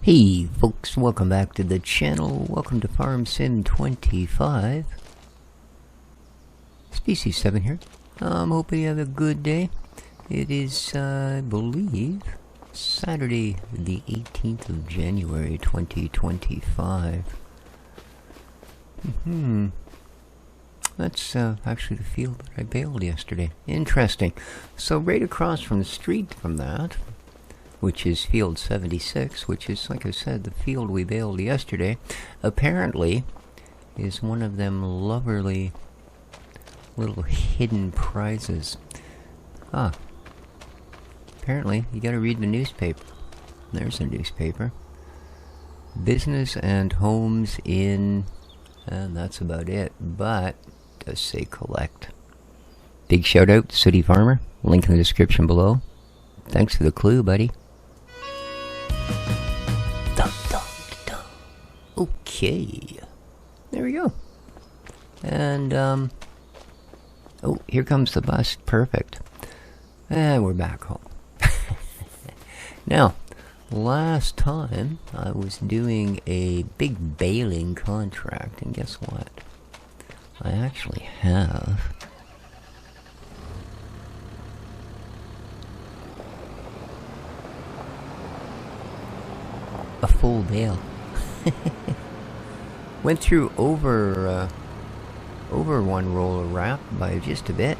Hey folks, welcome back to the channel. Welcome to Farm Sim 25. Species 7 here. I'm hoping you have a good day. It is, I believe, Saturday the 18th of January 2025. That's actually the field that I baled yesterday. Interesting. So right across from the street from that, which is field 76, which is, like I said, the field we baled yesterday, apparently is one of them lovely little hidden prizes. Apparently you gotta read the newspaper. There's a newspaper. Business and homes in, and that's about it, but it does say collect. Big shout out to City Farmer, link in the description below. Thanks for the clue, buddy. Okay, there we go. And oh, here comes the bus. Perfect. And we're back home. Now, last time I was doing a big baling contract, and guess what? I actually have a full bale. Went through over one roll of wrap by just a bit.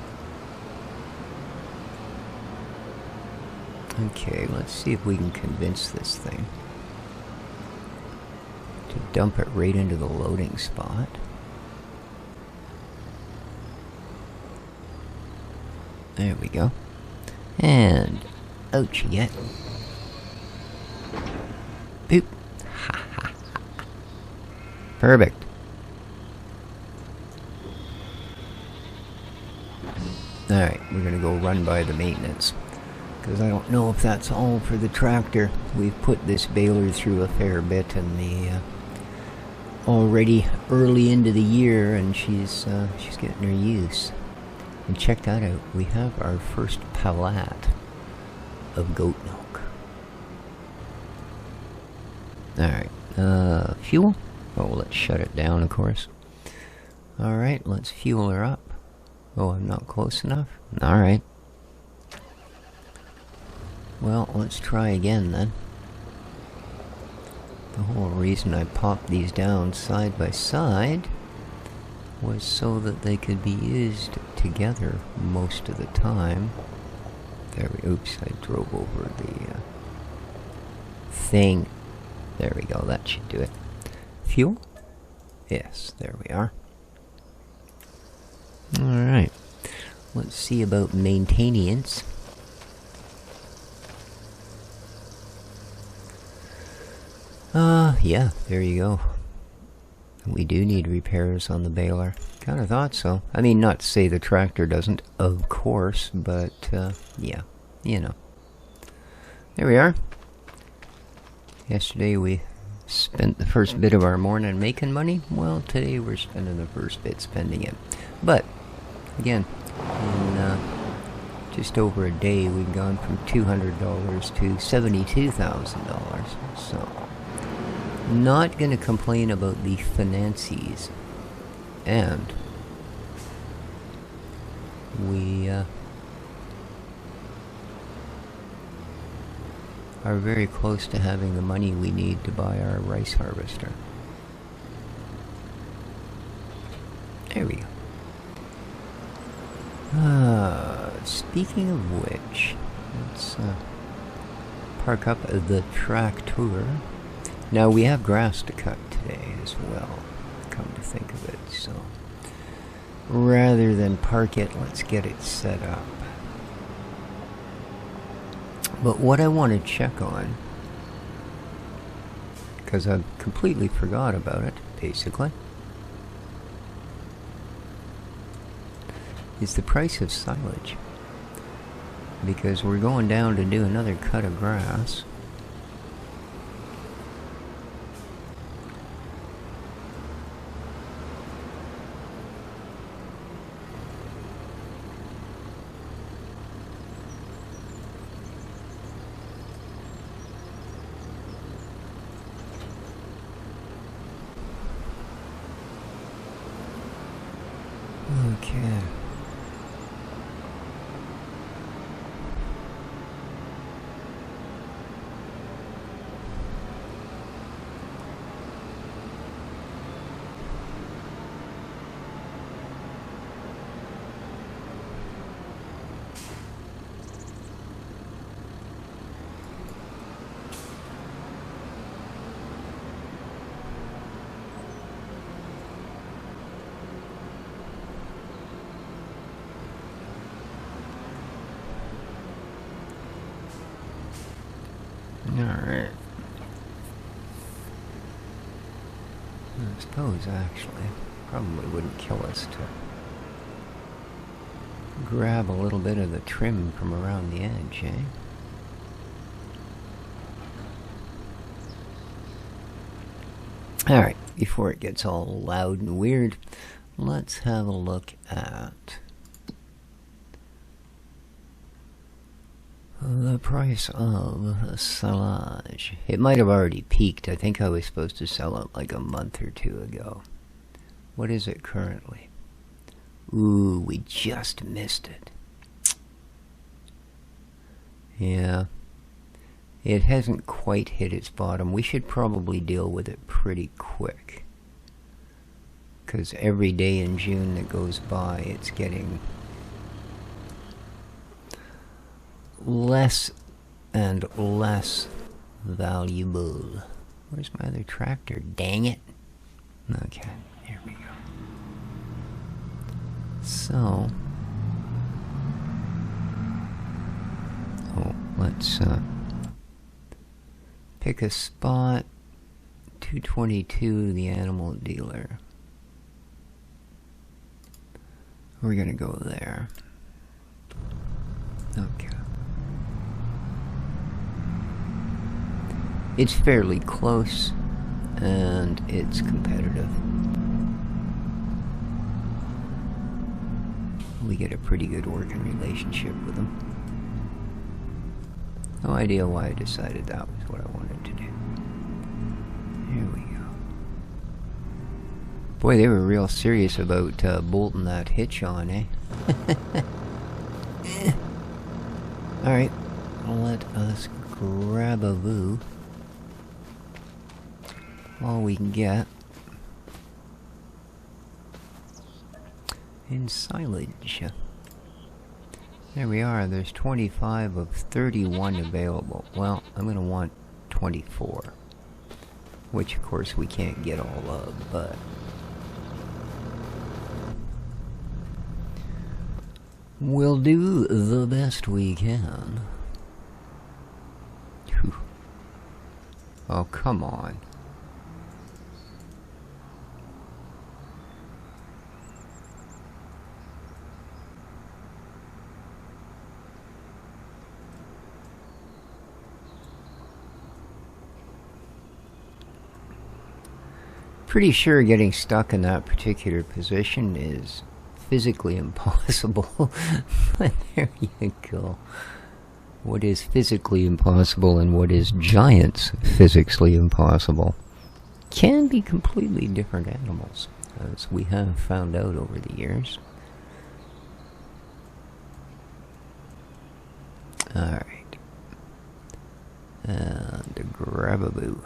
Okay, let's see if we can convince this thing to dump it right into the loading spot. There we go. And out you get. Boop. Perfect. Alright, we're gonna go run by the maintenance, because I don't know if that's all for the tractor. We've put this baler through a fair bit in the already early into the year, and she's getting her use. And check that out, we have our first pallet of goat milk. Alright, fuel? Oh, let's shut it down, of course. Alright, let's fuel her up. Oh, I'm not close enough? Alright. Well, let's try again then. The whole reason I popped these down side by side was so that they could be used together most of the time. There we, oops, I drove over the thing. There we go, that should do it. Fuel? Yes, there we are. Alright, let's see about maintenance. Yeah, there you go. We do need repairs on the baler. Kinda thought so. I mean, not to say the tractor doesn't, of course, but, yeah, you know. There we are. Yesterday we spent the first bit of our morning making money. Well, today we're spending the first bit spending it. But, again, in just over a day we've gone from $200 to $72,000. So, not going to complain about the finances. And we are very close to having the money we need to buy our rice harvester. There we go. Speaking of which, let's park up the tractor. Now we have grass to cut today as well, come to think of it, so rather than park it, let's get it set up. But what I want to check on, because I've completely forgot about it, basically, is the price of silage. Because we're going down to do another cut of grass. Okay. Alright. I suppose, actually, probably wouldn't kill us to grab a little bit of the trim from around the edge, eh? Alright, before it gets all loud and weird, let's have a look at the price of silage. It might have already peaked. I think I was supposed to sell it like a month or two ago. What is it currently? Ooh, we just missed it. Yeah. It hasn't quite hit its bottom. We should probably deal with it pretty quick. Because every day in June that goes by, it's getting less and less valuable. Where's my other tractor? Dang it. Okay, here we go. So, let's pick a spot. 222, the animal dealer. We're gonna go there. Okay. It's fairly close, and it's competitive. We get a pretty good working relationship with them. No idea why I decided that was what I wanted to do. Here we go. Boy, they were real serious about bolting that hitch on, eh? Alright, let us grab a voo. All we can get in silage. There we are. There's 25 of 31 available. Well, I'm going to want 24, which of course we can't get all of, but we'll do the best we can. Whew. Oh, come on. Pretty sure getting stuck in that particular position is physically impossible. But there you go. What is physically impossible and what is giants physically impossible can be completely different animals, as we have found out over the years. Alright. And a grab-a-boo.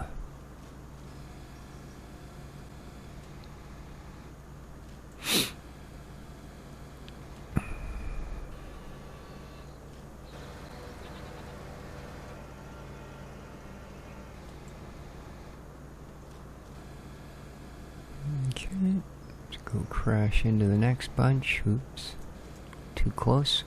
Okay, let's go crash into the next bunch. Oops, too close.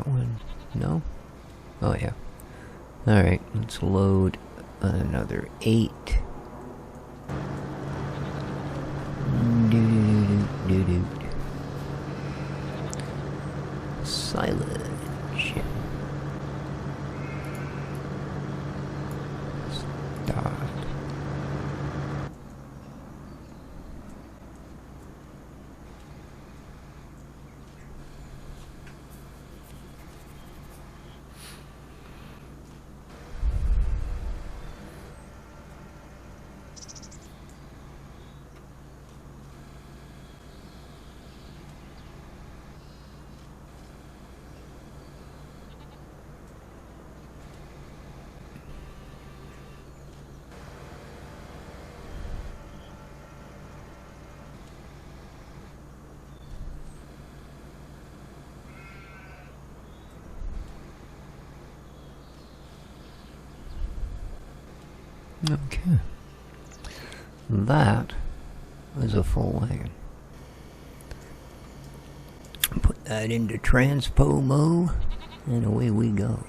that one? No? Oh yeah. Alright, let's load another 8. Silage. Start. Okay. That was a full wagon. Put that into transpo mode, and away we go.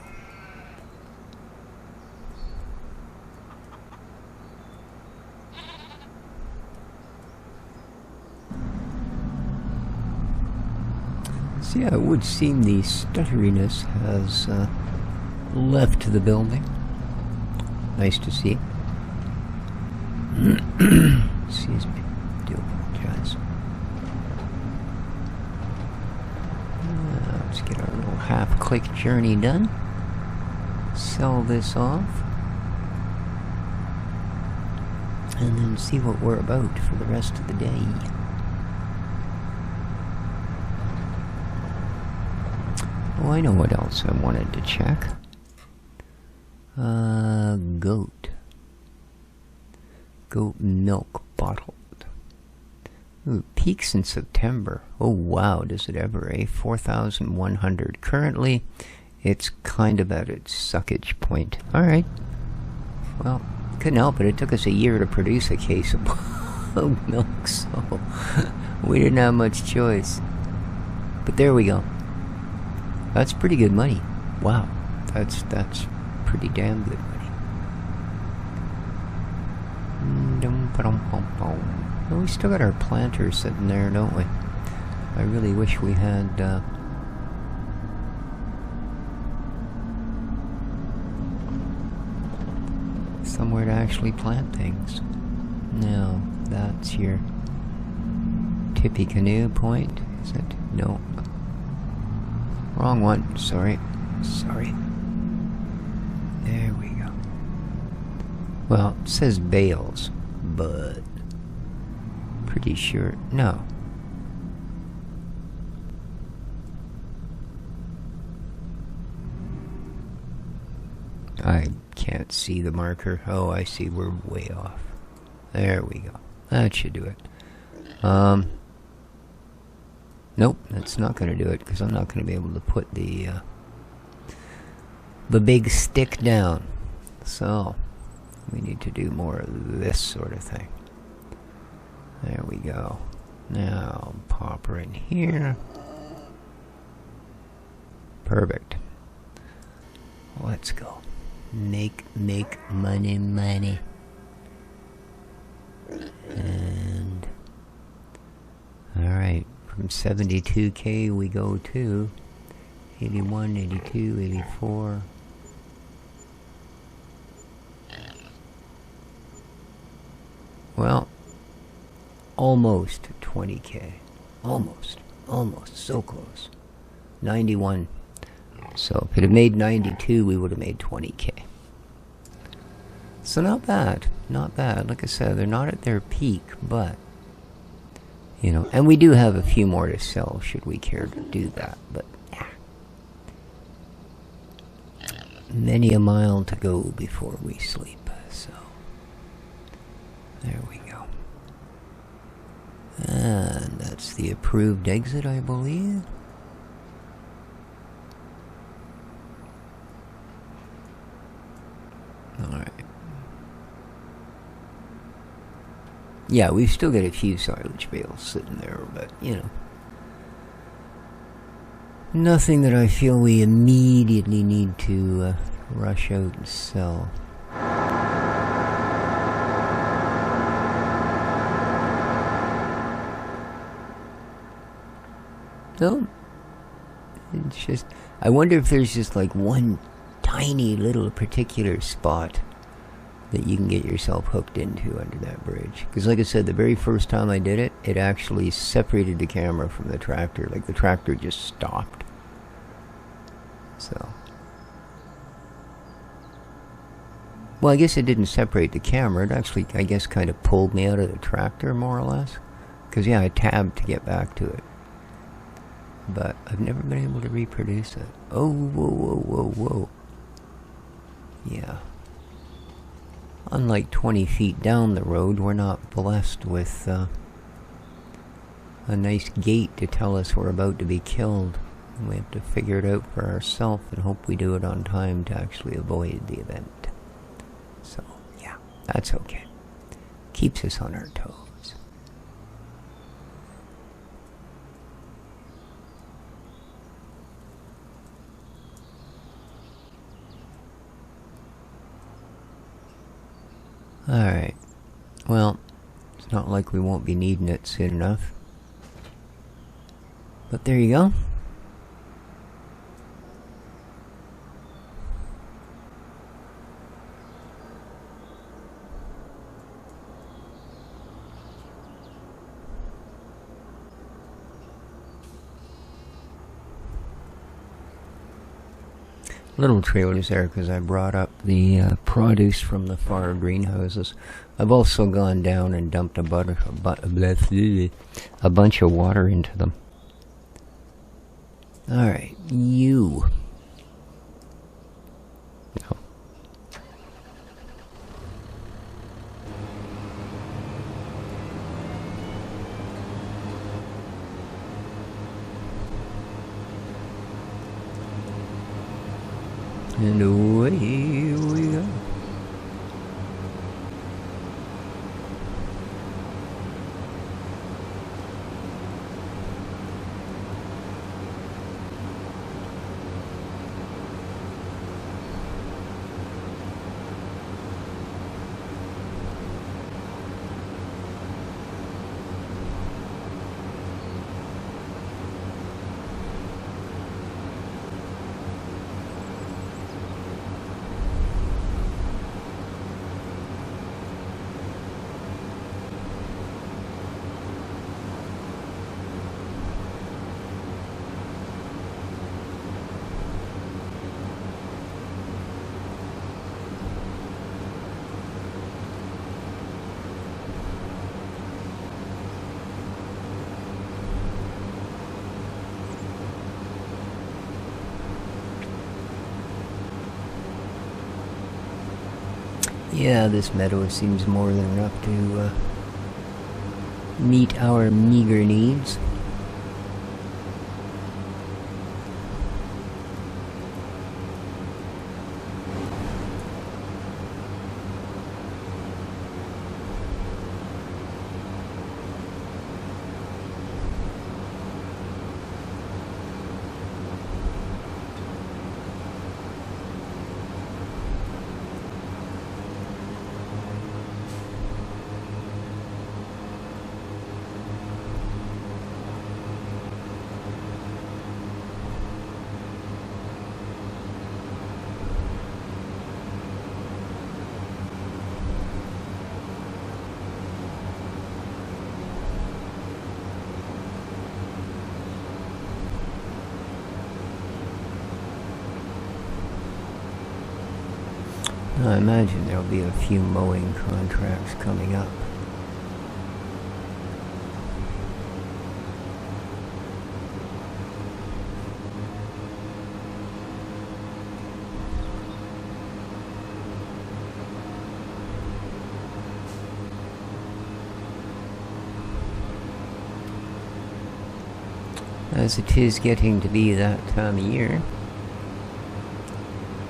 So yeah, it would seem the stutteriness has left the building. Nice to see. Excuse me. Do apologize. Let's get our little half-click journey done. Sell this off. And then see what we're about for the rest of the day. Oh, I know what else I wanted to check. Goat. Goat milk bottled. Ooh, peaks in September. Oh wow, does it ever, eh? 4,100. Currently, it's kind of at its suckage point. Alright. Well, couldn't help it. It took us a year to produce a case of milk, so we didn't have much choice. But there we go. That's pretty good money. Wow. That's pretty damn good money. Well, we still got our planter sitting there, don't we? I really wish we had somewhere to actually plant things. No, that's your Tippy Canoe point, is it? No. Wrong one, sorry. Sorry. There we go. Well, it says bales, but pretty sure, no. I can't see the marker. Oh, I see, we're way off. There we go. That should do it. Nope, that's not going to do it, because I'm not going to be able to put the big stick down. So, we need to do more of this sort of thing. There we go. Now, pop right in here. Perfect. Let's go. Make money. And, alright, from 72K we go to 81, 82, 84. Well, almost 20K. Almost, so close. 91. So if it had made 92, we would have made 20K. So not bad, not bad. Like I said, they're not at their peak, but, you know, and we do have a few more to sell should we care to do that, but many a mile to go before we sleep, so there we go. And that's the approved exit, I believe. Alright. Yeah, we've still got a few silage bales sitting there, but, you know. Nothing that I feel we immediately need to rush out and sell. No, it's just, I wonder if there's just like one tiny little particular spot that you can get yourself hooked into under that bridge. Because like I said, the very first time I did it, it actually separated the camera from the tractor. Like the tractor just stopped. So, well, I guess it didn't separate the camera. It actually, I guess, kind of pulled me out of the tractor, more or less. Because, yeah, I tabbed to get back to it. But I've never been able to reproduce it. Oh, whoa, whoa, whoa, whoa. Yeah. Unlike 20 feet down the road, we're not blessed with a nice gate to tell us we're about to be killed. We have to figure it out for ourselves and hope we do it on time to actually avoid the event. So, yeah, that's okay. Keeps us on our toes. Alright. Well, it's not like we won't be needing it soon enough. But there you go. Little trailers there because I brought up the produce from the far greenhouses. I've also gone down and dumped a bunch of water into them. Alright, you. No. And away we go. Yeah, this meadow seems more than enough to meet our meager needs. I imagine there'll be a few mowing contracts coming up. As it is getting to be that time of year.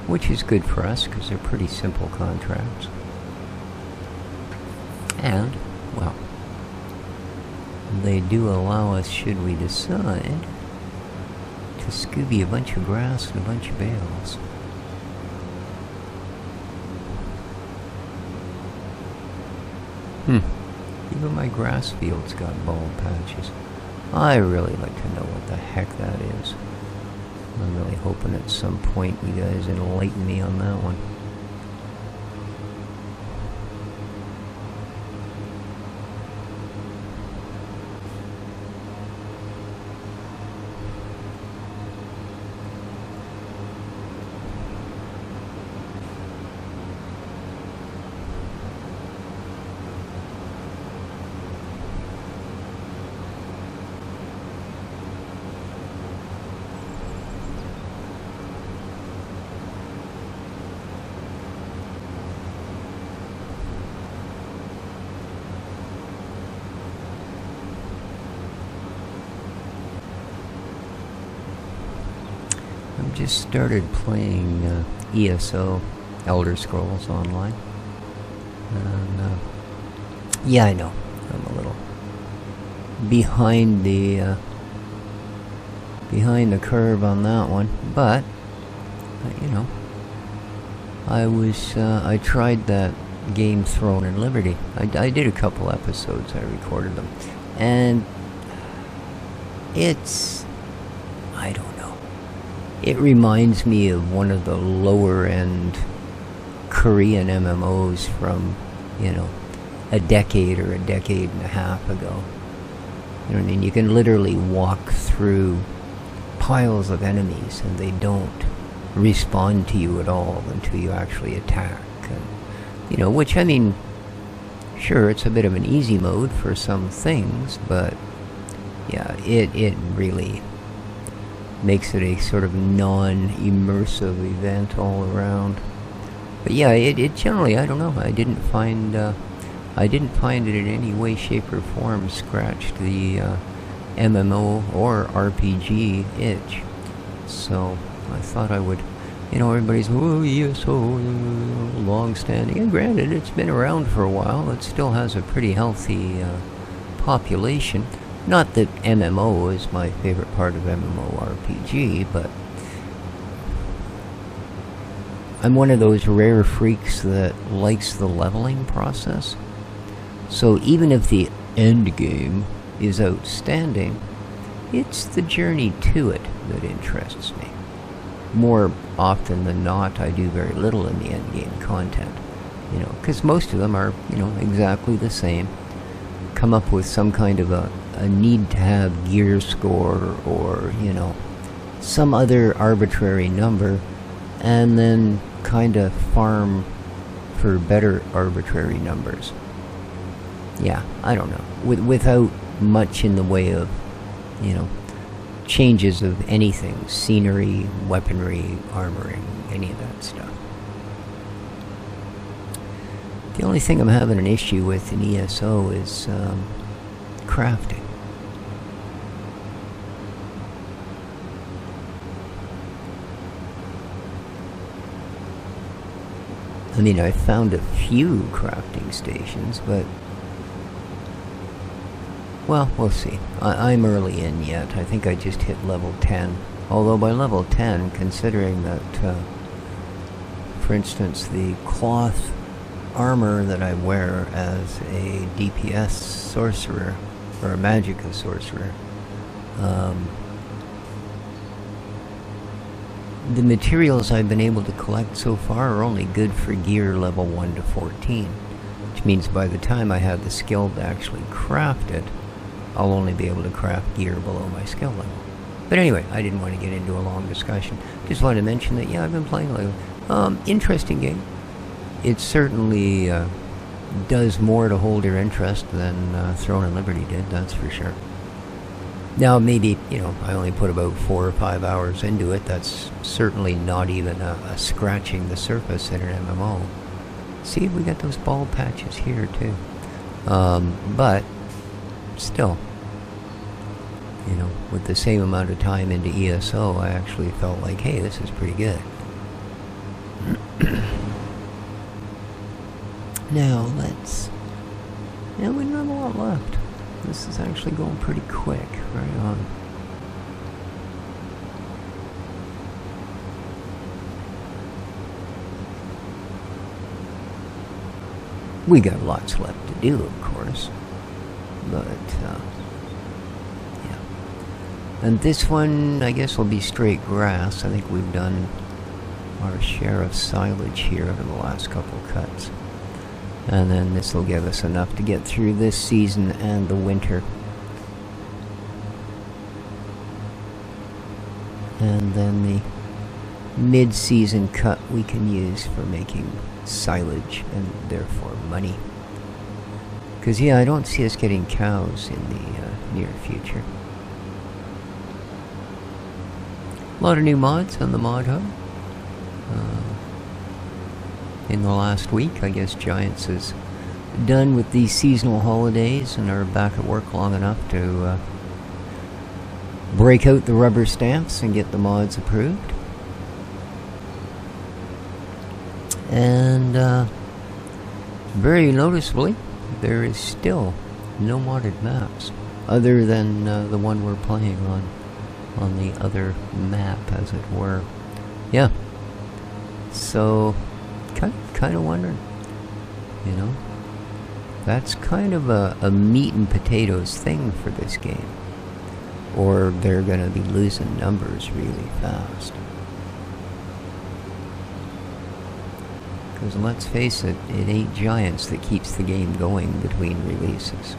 Which is good for us, because they're pretty simple contracts. And, well, they do allow us, should we decide, to Scooby a bunch of grass and a bunch of bales. Even my grass fields got bald patches. I really like to know what the heck that is. I'm really hoping at some point you guys enlighten me on that one. Just started playing ESO, Elder Scrolls Online, and yeah, I know I'm a little behind the curve on that one, but you know, I tried that game Throne and Liberty. I did a couple episodes. I recorded them, and I don't know. It reminds me of one of the lower end Korean MMOs from, you know, a decade or a decade and a half ago. You know what I mean? You can literally walk through piles of enemies and they don't respond to you at all until you actually attack. And, you know, which, I mean, sure, it's a bit of an easy mode for some things, but yeah, it really makes it a sort of non-immersive event all around. But yeah, it generally, I don't know, I didn't find it in any way, shape, or form scratched the MMO or RPG itch. So I thought I would, you know, everybody's, oh yes, oh, long-standing, and granted, it's been around for a while. It still has a pretty healthy population. Not that MMO is my favorite part of MMORPG, but I'm one of those rare freaks that likes the leveling process. So even if the end game is outstanding, it's the journey to it that interests me. More often than not, I do very little in the end game content, you know, because most of them are, you know, exactly the same. Come up with some kind of a need to have gear score or, you know, some other arbitrary number, and then kind of farm for better arbitrary numbers. Yeah, I don't know. Without much in the way of, you know, changes of anything, scenery, weaponry, armoring, any of that stuff. The only thing I'm having an issue with in ESO is crafting. I mean, I found a few crafting stations, but well, we'll see. I'm early in yet. I think I just hit level 10. Although by level 10, considering that, for instance, the cloth armor that I wear as a DPS sorcerer, or a magicka sorcerer, the materials I've been able to collect so far are only good for gear level 1 to 14, which means by the time I have the skill to actually craft it, I'll only be able to craft gear below my skill level. But anyway, I didn't want to get into a long discussion. Just wanted to mention that, yeah, I've been playing lately. Interesting game. It certainly does more to hold your interest than Throne and Liberty did, that's for sure. Now, maybe, you know, I only put about 4 or 5 hours into it. That's certainly not even a scratching the surface in an MMO. See, we got those bald patches here, too. But, still, you know, with the same amount of time into ESO, I actually felt like, hey, this is pretty good. Now, we don't have a lot left. This is actually going pretty quick. Right on. We got lots left to do, of course. But, yeah. And this one, I guess, will be straight grass. I think we've done our share of silage here over the last couple cuts. And then this will give us enough to get through this season and the winter. And then the mid-season cut we can use for making silage and therefore money. Because, yeah, I don't see us getting cows in the near future. A lot of new mods on the mod hub. In the last week, I guess Giants is done with these seasonal holidays and are back at work long enough to break out the rubber stamps and get the mods approved. And very noticeably, there is still no modded maps other than the one we're playing on the other map, as it were. Yeah. So, kind of wondering, you know, that's kind of a meat and potatoes thing for this game, or they're going to be losing numbers really fast. Because let's face it, it ain't Giants that keeps the game going between releases.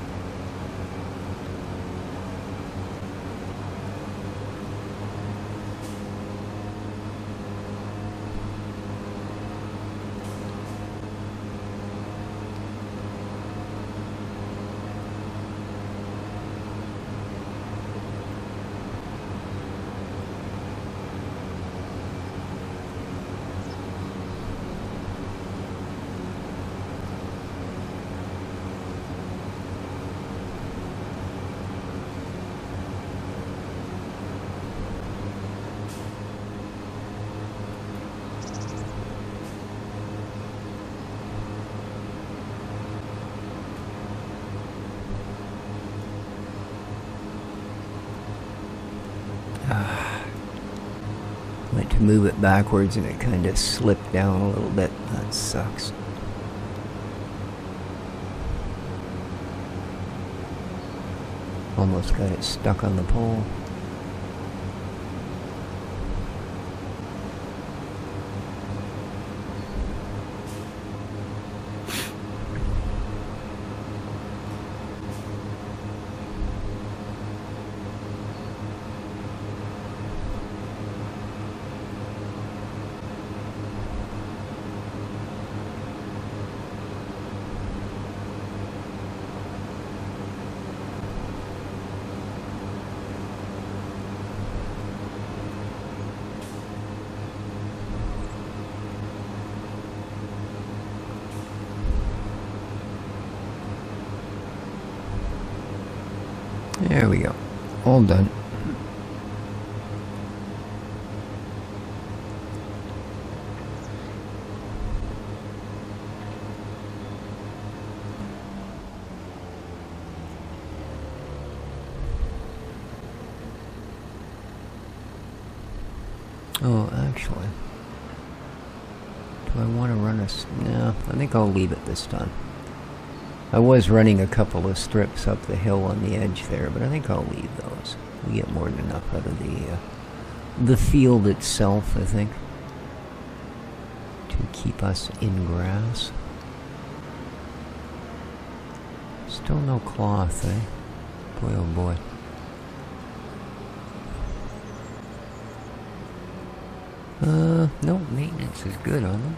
Went to move it backwards and it kind of slipped down a little bit. That sucks. Almost got it stuck on the pole. There we go. All done. Oh, actually, do I want to run a... No, I think I'll leave it this time. I was running a couple of strips up the hill on the edge there, but I think I'll leave those. We get more than enough out of the field itself, I think, to keep us in grass. Still no cloth, eh? Boy, oh boy. No, maintenance is good on them.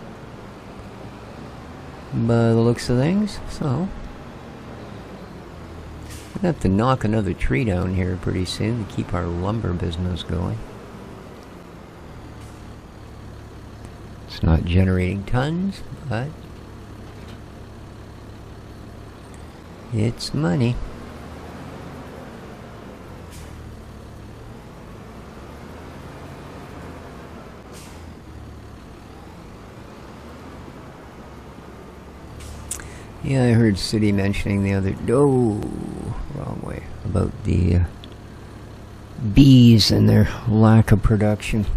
By the looks of things, so we'll have to knock another tree down here pretty soon to keep our lumber business going. It's not generating tons, but it's money. Yeah, I heard City mentioning the other... Oh, wrong way. About the bees and their lack of production.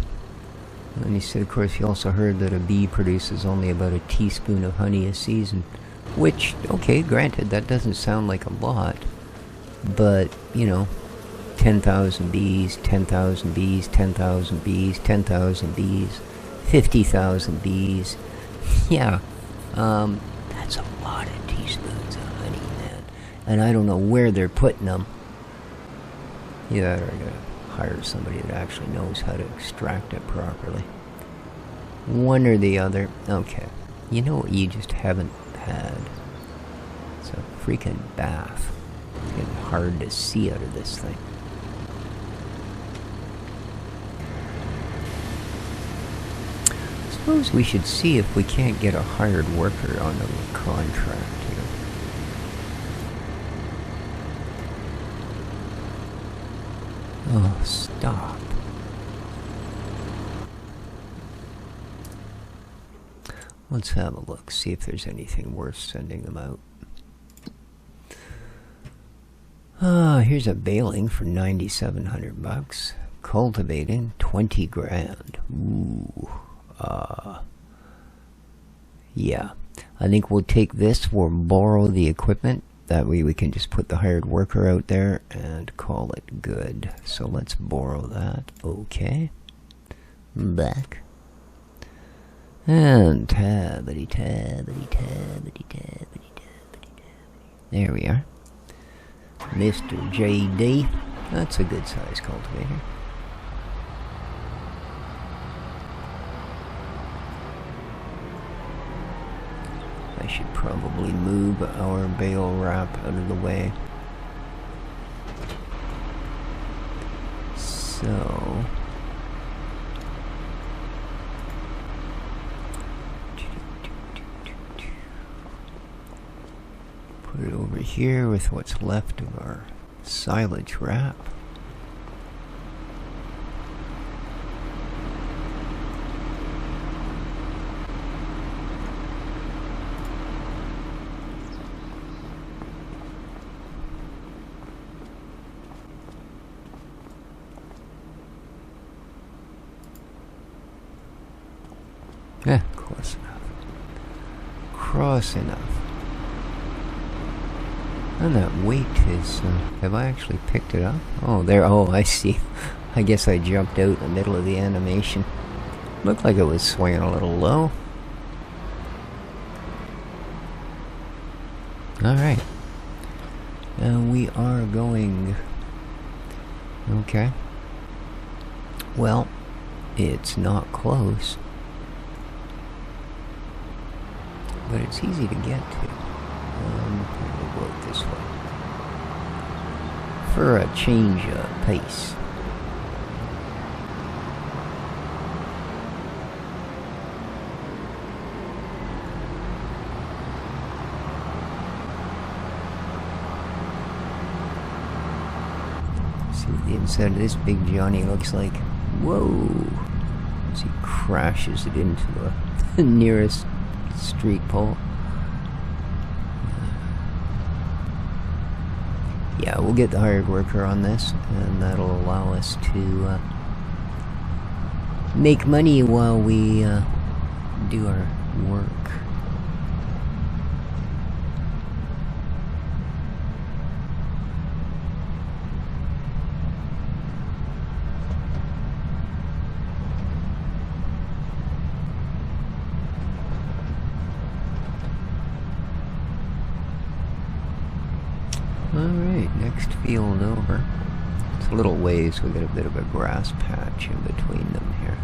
And he said, of course, he also heard that a bee produces only about a teaspoon of honey a season. Which, okay, granted, that doesn't sound like a lot, but, you know, 10,000 bees, 10,000 bees, 10,000 bees, 10,000 bees, 50,000 bees. Yeah, that's a lot of teaspoons of honey, man. And I don't know where they're putting them. Yeah, they're gonna hire somebody that actually knows how to extract it properly. One or the other. Okay. You know what you just haven't had? It's a freaking bath. It's getting hard to see out of this thing. I suppose we should see if we can't get a hired worker on a contract here. Oh, stop. Let's have a look, see if there's anything worth sending them out. Here's a baling for 9,700 bucks. Cultivating, 20 grand. Ooh. Yeah. I think we'll take this, we'll borrow the equipment. That way we can just put the hired worker out there and call it good. So let's borrow that. Okay. Back. And tabbity. There we are. Mr. JD. That's a good size cultivator. I should probably move our bale wrap out of the way. So... put it over here with what's left of our silage wrap. Yeah, close enough. Cross enough. And that weight is, have I actually picked it up? Oh, there, oh, I see. I guess I jumped out in the middle of the animation. Looked like it was swinging a little low. Alright. And we are going... Okay. Well, it's not close. But it's easy to get to. We'll go this way. For a change of pace. See what the inside of this big Johnny looks like. Whoa! As he crashes it into the nearest street pole. Yeah, we'll get the hired worker on this, and that'll allow us to make money while we do our work. Alright, next field over. It's a little ways, we got a bit of a grass patch in between them here.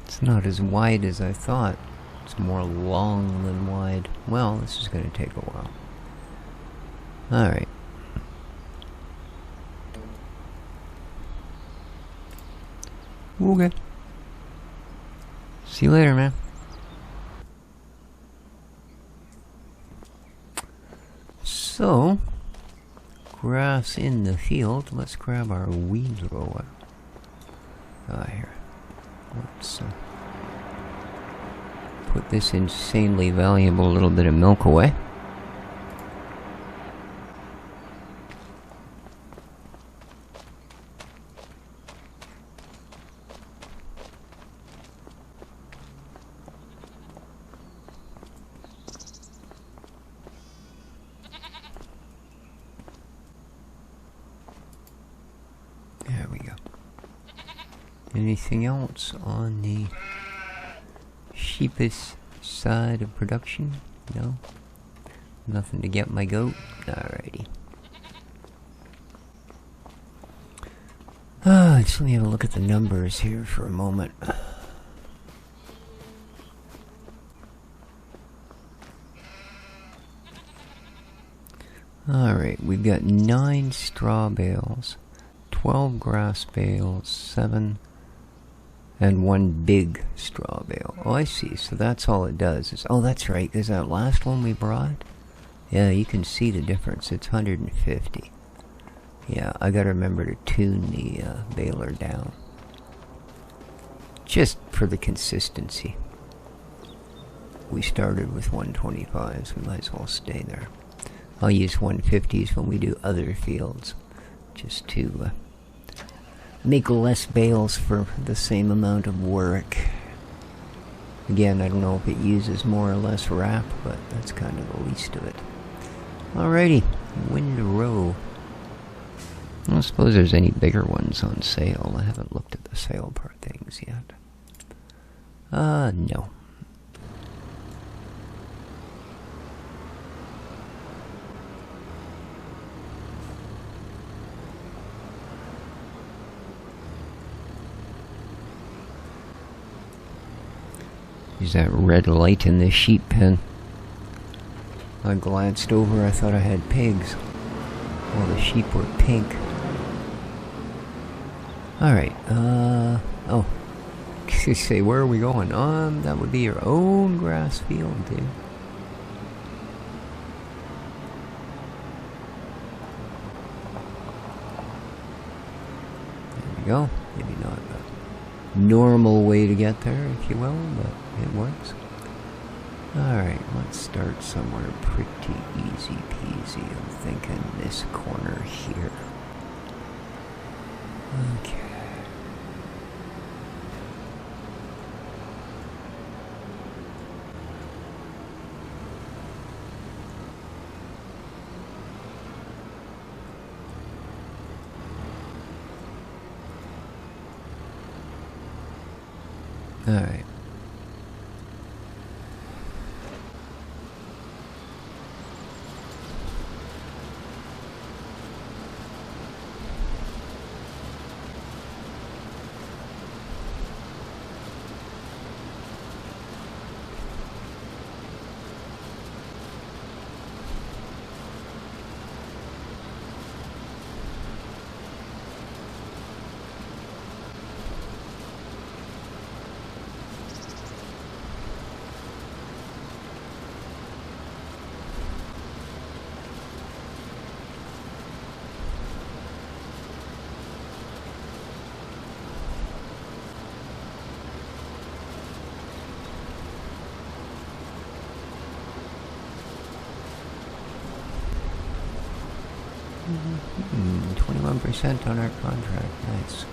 It's not as wide as I thought. It's more long than wide. Well, this is going to take a while. Alright. Okay. See you later, man. So, grass in the field. Let's grab our weed thrower. Here. Let's put this insanely valuable little bit of milk away. There we go. Anything else on the sheepish side of production? No? Nothing to get my goat? Alrighty. Just let me have a look at the numbers here for a moment. Alright, we've got 9 straw bales, 12 grass bales, 7, and 1 big straw bale. Oh, I see. So that's all it does. Oh, that's right. Because that last one we brought, yeah, you can see the difference. It's 150. Yeah, I gotta remember to tune the baler down. Just for the consistency. We started with 125, so we might as well stay there. I'll use 150s when we do other fields, just to make less bales for the same amount of work. Again, I don't know if it uses more or less wrap, but that's kind of the least of it. Alrighty, windrow. I don't suppose there's any bigger ones on sale. I haven't looked at the sale part things yet. No. Is that red light in the sheep pen? I glanced over, I thought I had pigs. Well, the sheep were pink. Alright, oh. You say, where are we going? That would be your own grass field, dude. There we go. Maybe not a normal way to get there, if you will, but it works. Alright, let's start somewhere pretty easy peasy. I'm thinking this corner here. Okay. Alright. Mm-hmm. 21% on our contract. Nice.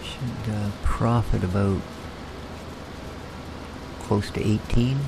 Should profit about close to 18.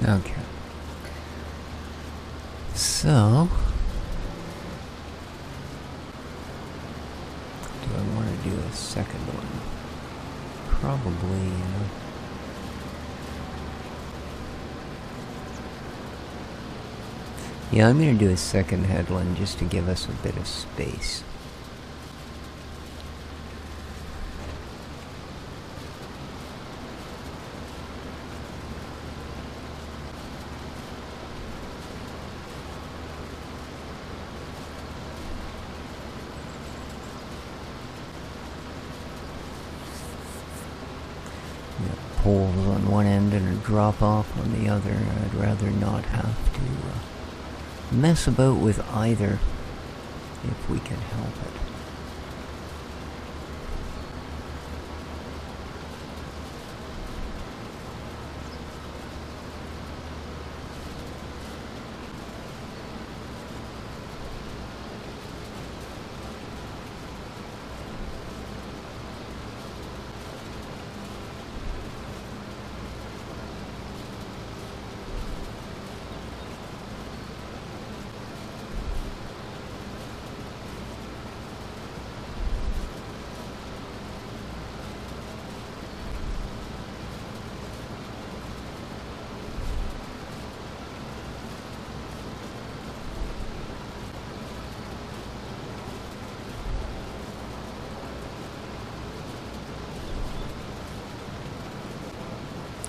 Okay. So, do I want to do a second one? Probably, yeah, I'm going to do a second headland just to give us a bit of space. Poles on one end and a drop off on the other. I'd rather not have to mess about with either if we can help it.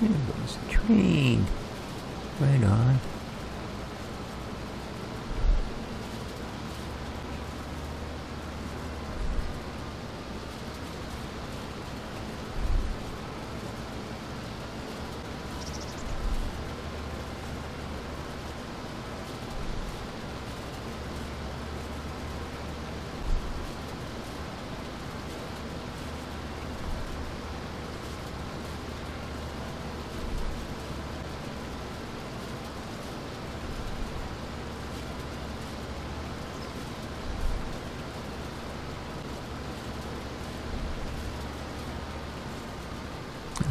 There goes the train. Right on.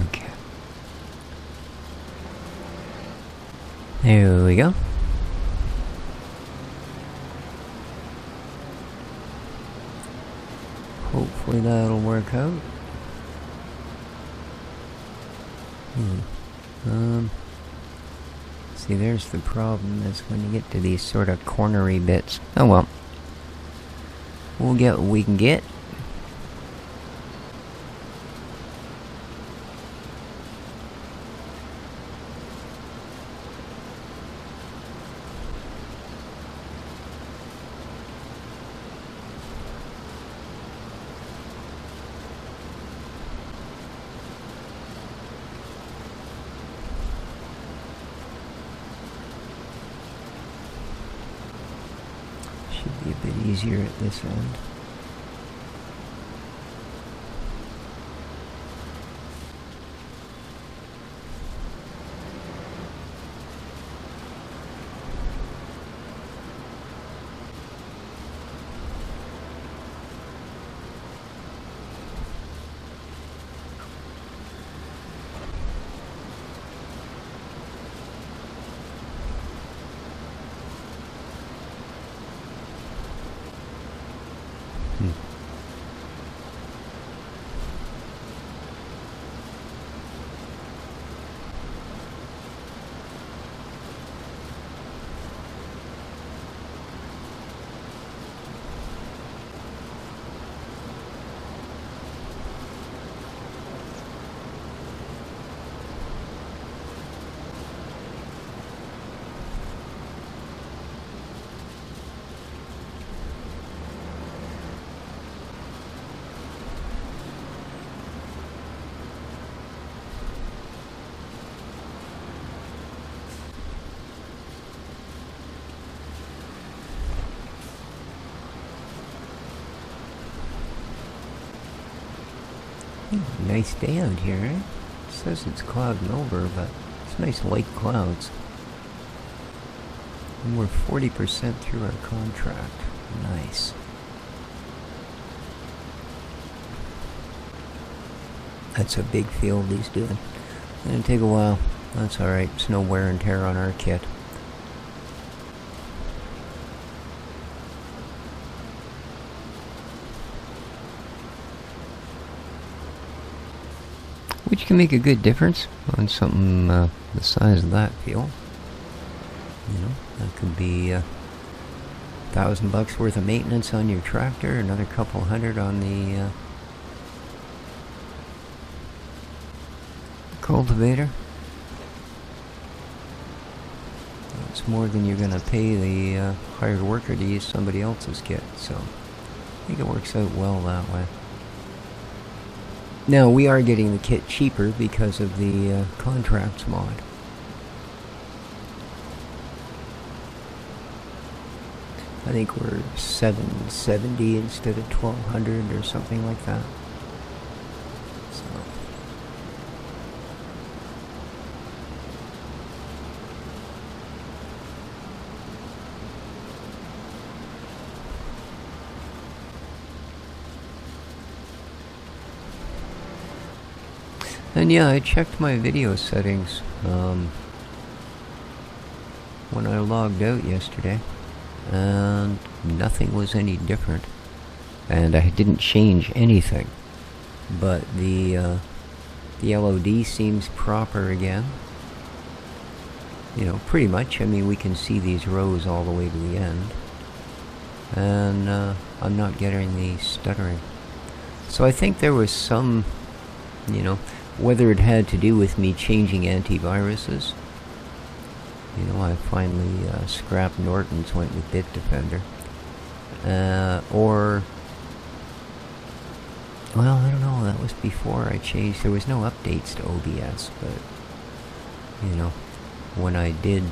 Okay. There we go. Hopefully that'll work out. See, there's the problem, is when you get to these sort of cornery bits. Oh well. We'll get what we can get. Should be a bit easier at this end. Nice day out here, eh? It says it's clouding over, but it's nice light clouds. And we're 40% through our contract. Nice. That's a big field he's doing. It's gonna take a while. That's alright, it's no wear and tear on our kit. Which can make a good difference on something the size of that fuel. You know, that could be $1,000 worth of maintenance on your tractor, another couple hundred on the cultivator. That's more than you're going to pay the hired worker to use somebody else's kit, so I think it works out well that way. Now, we are getting the kit cheaper because of the contracts mod. I think we're $770 instead of $1,200 or something like that. So. And yeah, I checked my video settings when I logged out yesterday, and nothing was any different. And I didn't change anything, but the LOD seems proper again. You know, pretty much. I mean, we can see these rows all the way to the end, and I'm not getting the stuttering. So I think there was some, you know, whether it had to do with me changing antiviruses. You know, I finally scrapped Norton's, went with Bitdefender. Or, well, I don't know, that was before I changed. There was no updates to OBS, but, you know, when I did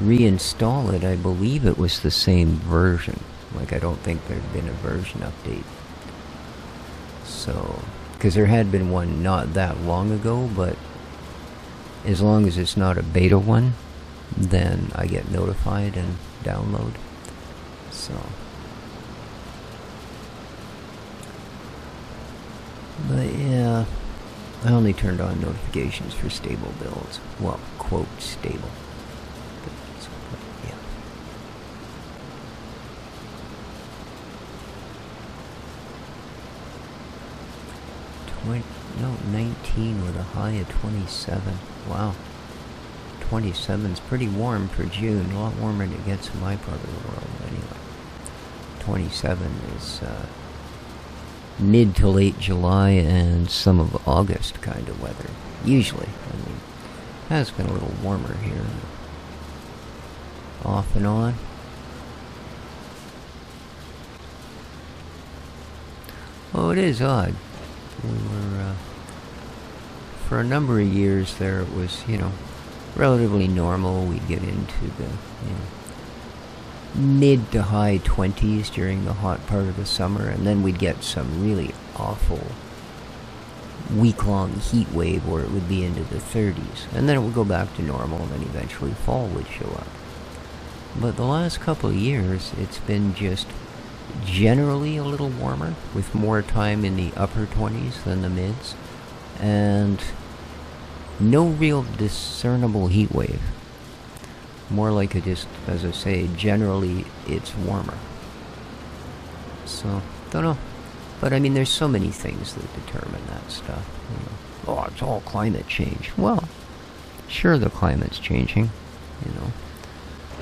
reinstall it, I believe it was the same version. Like, I don't think there'd been a version update. So, because there had been one not that long ago, but as long as it's not a beta one, then I get notified and download. So, but yeah, I only turned on notifications for stable builds. Well, quote, stable builds, but yeah. No, 19 with a high of 27. Wow. 27's pretty warm for June. A lot warmer than it gets in my part of the world, anyway. 27 is mid to late July and some of August kind of weather. Usually. I mean, it has been a little warmer here. Off and on. Oh, it is odd. We were, for a number of years there, it was, you know, relatively normal. We'd get into the, you know, mid to high 20s during the hot part of the summer, and then we'd get some really awful week-long heat wave where it would be into the 30s, and then it would go back to normal, and then eventually fall would show up. But the last couple of years, it's been just generally a little warmer, with more time in the upper 20s than the mids, and no real discernible heat wave. More like it just, as I say, generally it's warmer. So, don't know. But I mean, there's so many things that determine that stuff. You know. Oh, it's all climate change. Well, sure, the climate's changing, you know.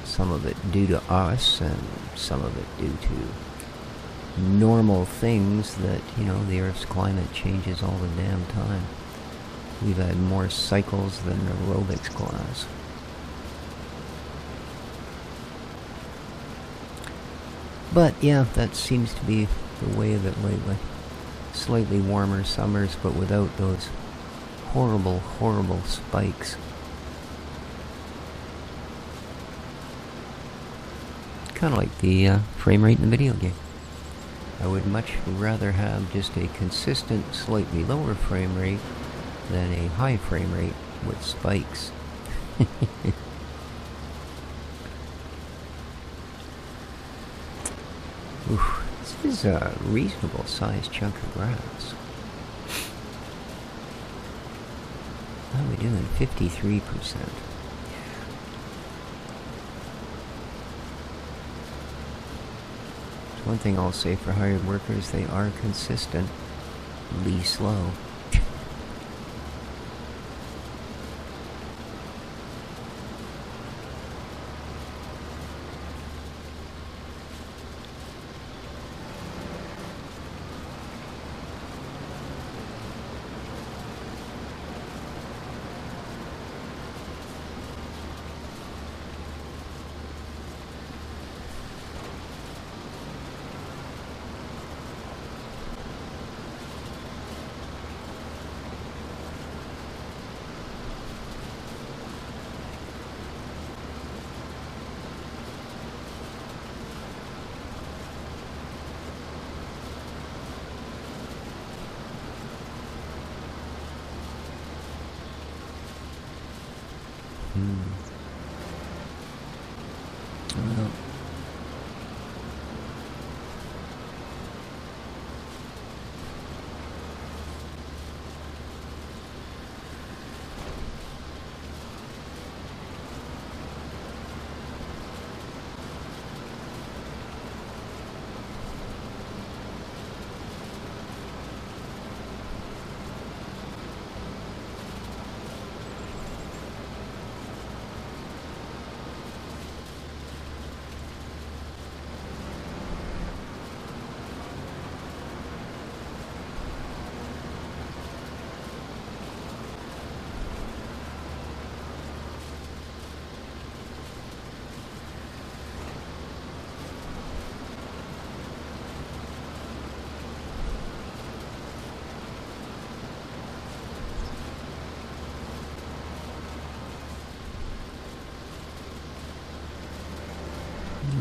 Some of it due to us, and some of it due to normal things that, you know, the Earth's climate changes all the damn time. We've had more cycles than aerobics class. But yeah, that seems to be the way of it lately. Slightly warmer summers, but without those horrible, horrible spikes. Kind of like the frame rate in the video game. I would much rather have just a consistent, slightly lower frame rate than a high frame rate with spikes. Oof, this is a reasonable sized chunk of grass. How are we doing? 53%. One thing I'll say for hired workers, they are consistently slow.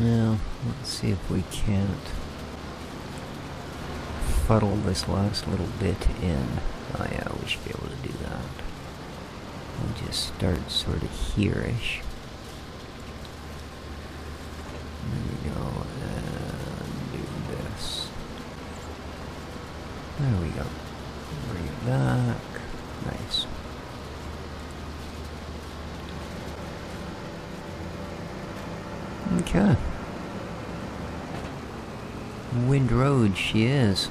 Well, now, let's see if we can't fuddle this last little bit in. Oh yeah, we should be able to do that. We'll just start sort of here-ish. There we go, and do this. There we go. Bring it back. Nice. Okay. Wind Road she is.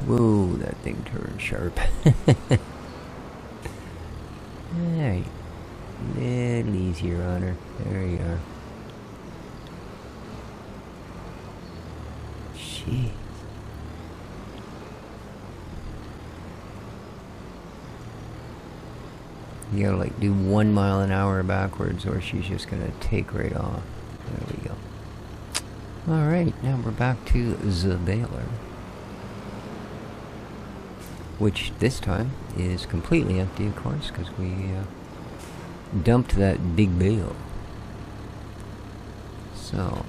Whoa, that thing turned sharp. Alright. Little easier on her. There you are. Gee. You gotta like do 1 mile an hour backwards or she's just gonna take right off. There we go. Alright, now we're back to the baler. Which this time is completely empty, of course, because we dumped that big bale. So,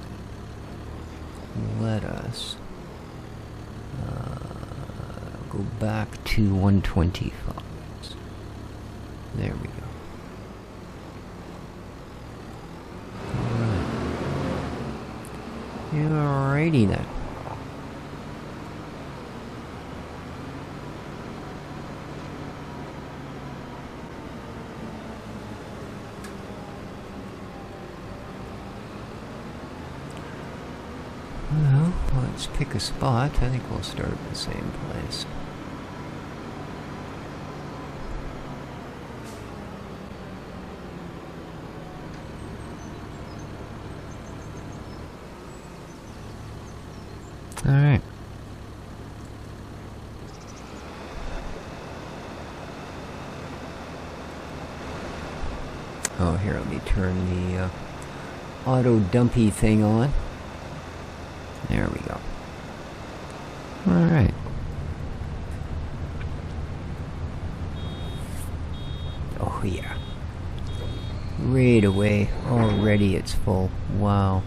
let us go back to 125. There we go. Alright. Alrighty then. Well, let's pick a spot. I think we'll start at the same place. Alright. Oh, here, let me turn the auto dumpy thing on. There we go. Alright. Straight away. Already it's full. Wow.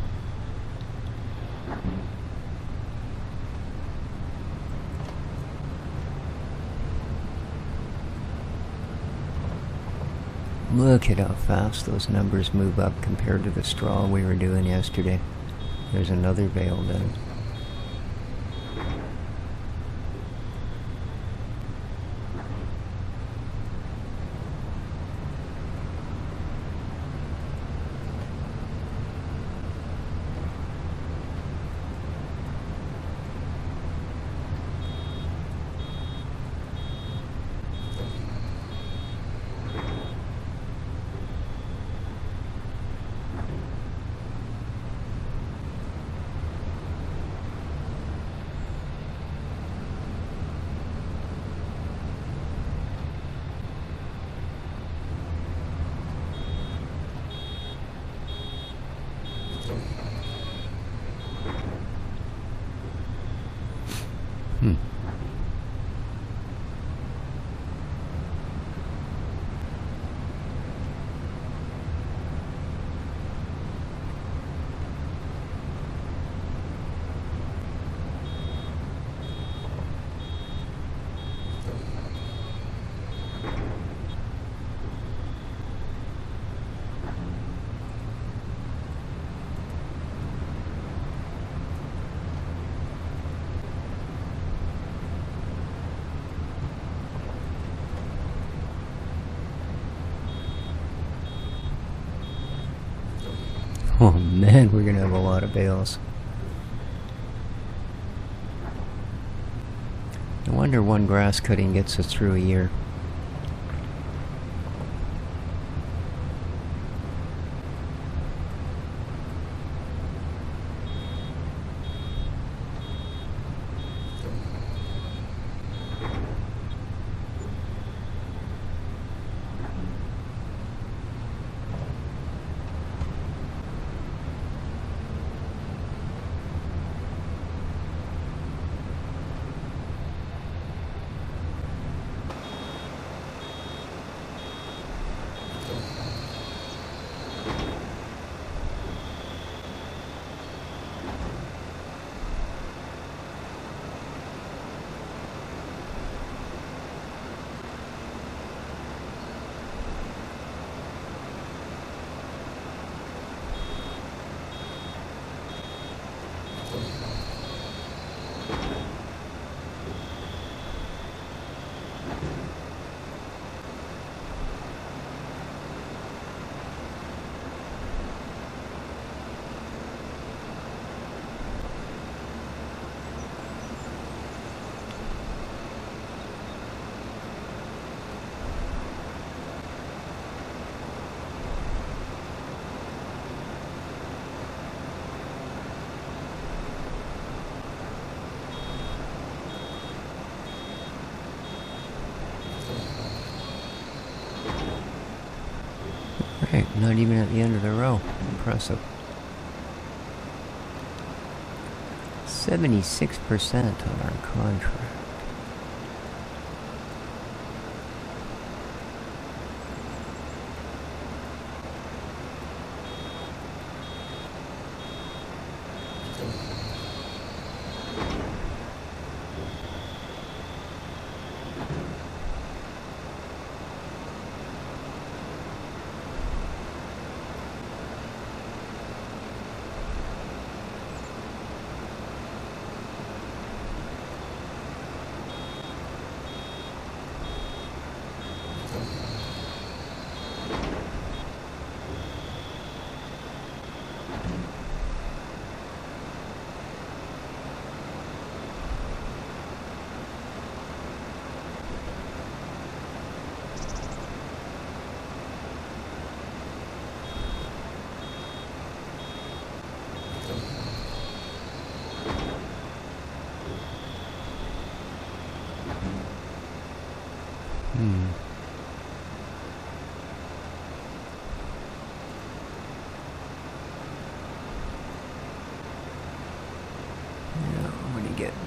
Look at how fast those numbers move up compared to the straw we were doing yesterday. There's another bale done. Oh man, we're gonna have a lot of bales. No wonder one grass cutting gets us through a year. Right, not even at the end of the row. Impressive. 76% on our contract.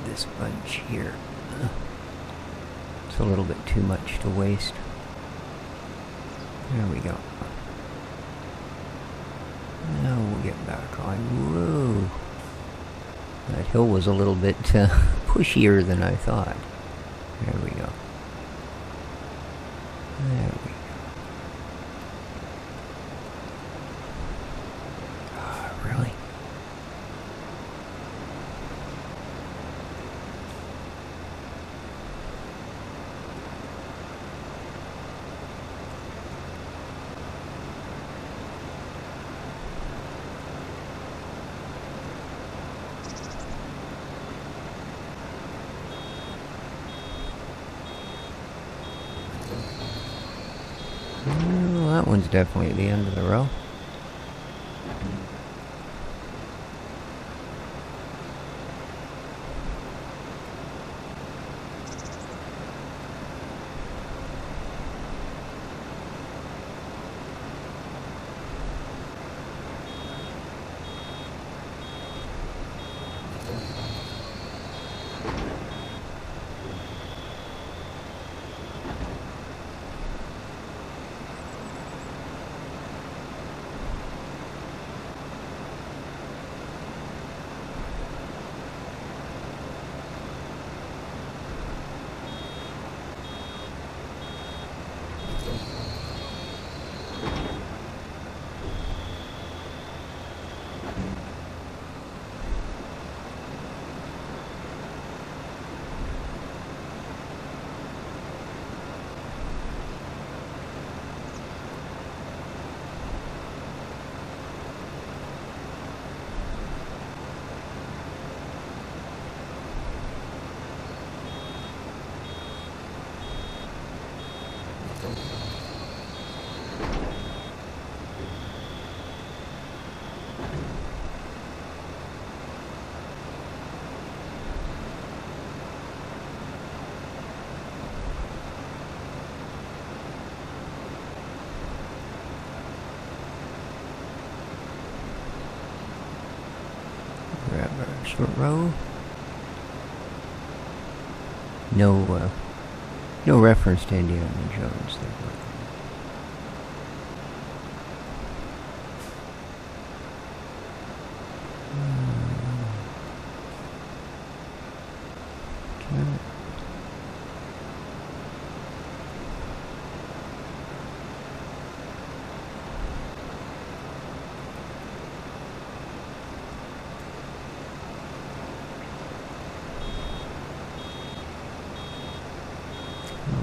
This bunch here. It's a little bit too much to waste. There we go. back on. Whoa. That hill was a little bit pushier than I thought. There we go. There we go. Oh, really? Well, that one's definitely the end of the row. Grab our short row. No reference to Indiana Jones there.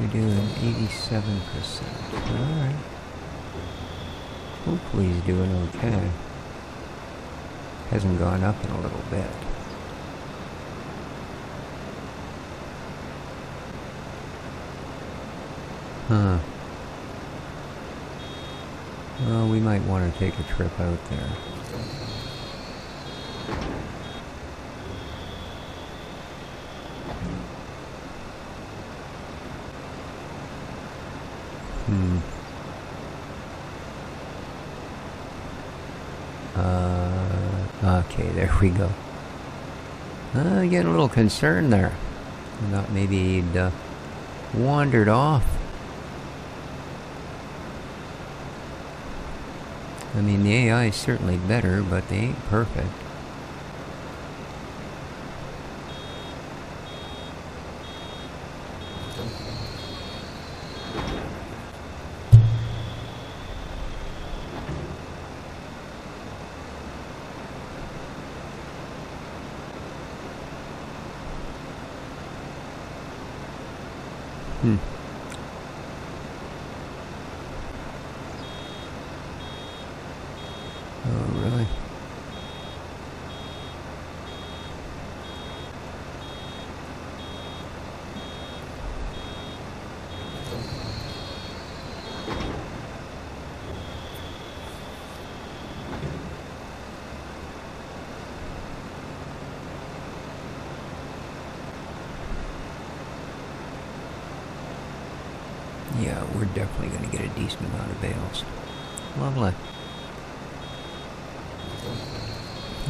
We're doing 87%. Alright. Hopefully he's doing okay. Hasn't gone up in a little bit. Huh. Well, we might want to take a trip out there. Okay, there we go. I get a little concerned there. I thought maybe he'd wandered off. I mean, the AI is certainly better, but they ain't perfect. Oh, really? Yeah, we're definitely going to get a decent amount of bales. Lovely.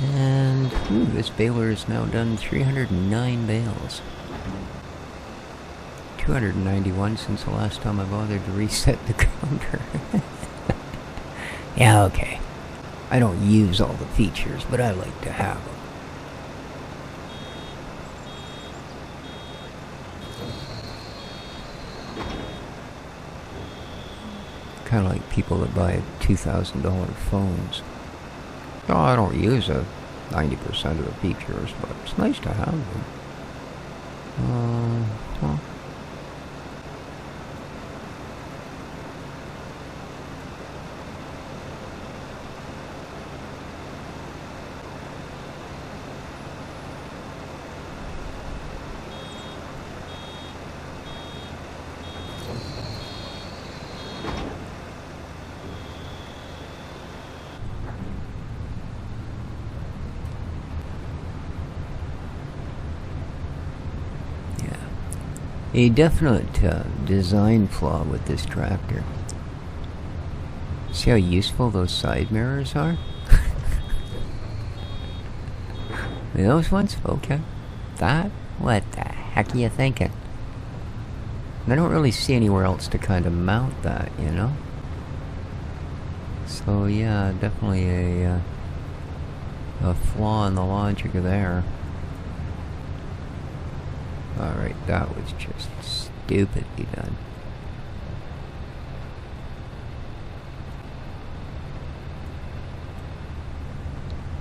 And this baler has now done 309 bales. 291 since the last time I bothered to reset the counter. Yeah, okay. I don't use all the features, but I like to have them. Kind of like people that buy $2,000 phones. Oh, I don't use 90% of the features, but it's nice to have them. Well. A definite design flaw with this tractor. See how useful those side mirrors are? Those ones? Okay. That? What the heck are you thinking? I don't really see anywhere else to kind of mount that, you know? So yeah, definitely a flaw in the logic there. Alright, that was just stupidly done.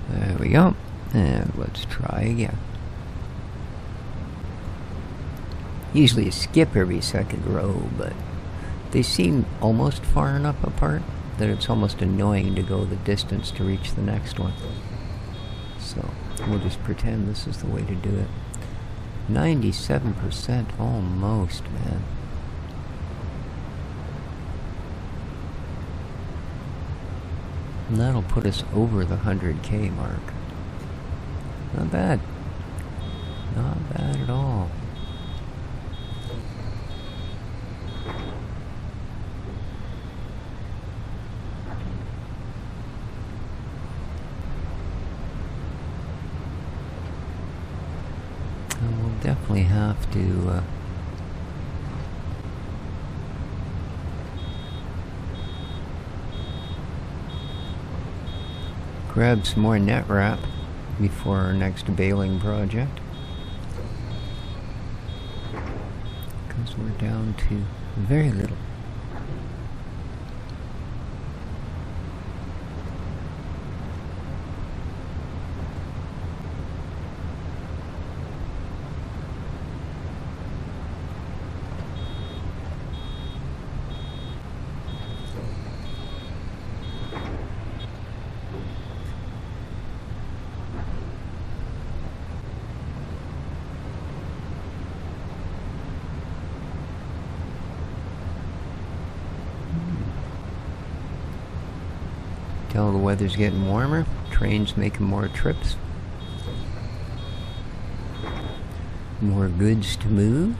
There we go. And let's try again. Usually you skip every second row, but they seem almost far enough apart that it's almost annoying to go the distance to reach the next one. So we'll just pretend this is the way to do it. 97% almost, man. And that'll put us over the 100K mark. Not bad. Not bad at all. Definitely have to grab some more net wrap before our next baling project, because we're down to very little. Tell the weather's getting warmer, trains making more trips, more goods to move.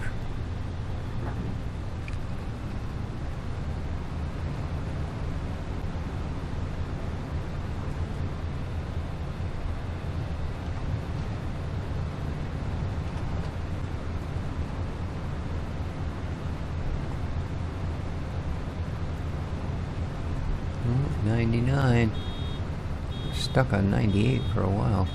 Oh, 99. Stuck on 98 for a while.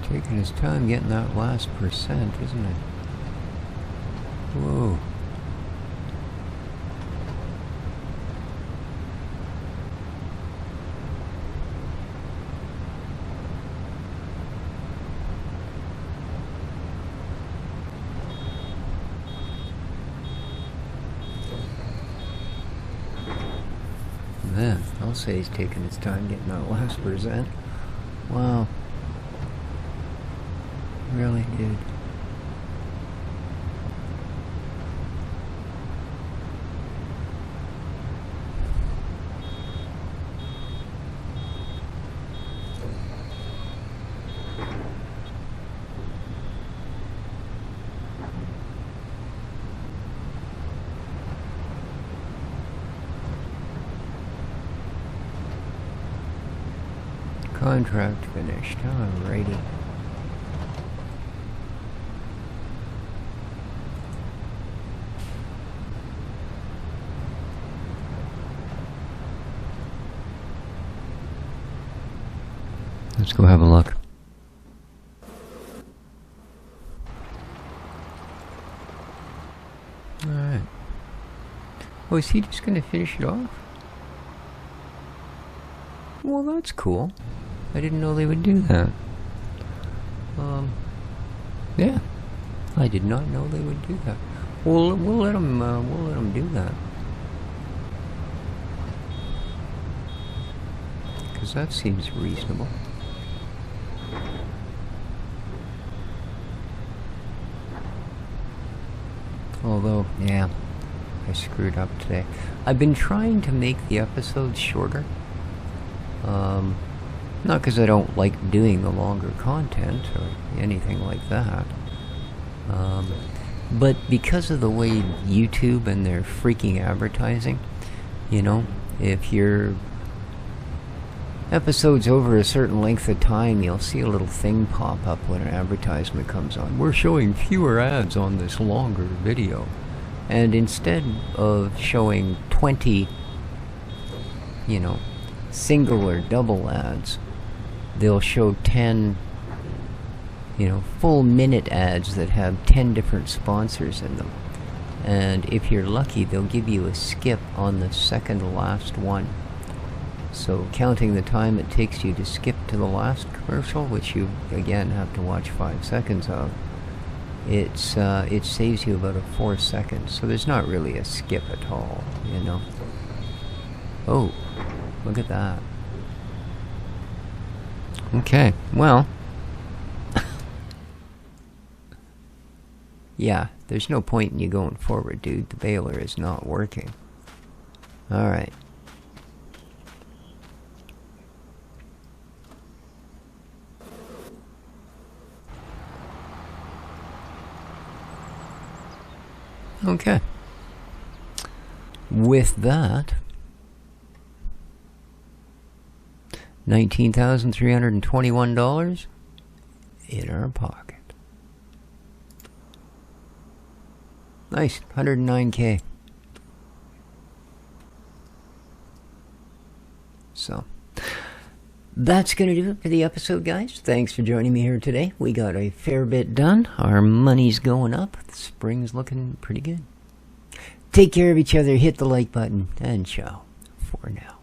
Taking his time getting that last percent, isn't it? Whoa. Yeah, I'll say he's taking his time getting that last percent. Wow. Really, dude. Contract finished. Alrighty. Let's go have a look. Alright. Oh, is he just gonna finish it off? Well, that's cool. I didn't know they would do that. Yeah. I did not know they would do that. We'll let them do that. Because that seems reasonable. Although, yeah, I screwed up today. I've been trying to make the episodes shorter. Not because I don't like doing the longer content or anything like that. But because of the way YouTube and their freaking advertising, you know, if your episode's over a certain length of time, you'll see a little thing pop up when an advertisement comes on. We're showing fewer ads on this longer video. And instead of showing 20, you know, single or double ads, they'll show 10, you know, full minute ads that have 10 different sponsors in them. And if you're lucky, they'll give you a skip on the second to last one. So counting the time it takes you to skip to the last commercial, which you again have to watch 5 seconds of, it saves you about 4 seconds. So there's not really a skip at all, you know. Oh, look at that. Okay, well, yeah, there's no point in you going forward, dude. The baler is not working. Alright. Okay. With that, $19,321 in our pocket. Nice, 109K. So, that's going to do it for the episode, guys. Thanks for joining me here today. We got a fair bit done. Our money's going up. The spring's looking pretty good. Take care of each other, hit the like button, and ciao for now.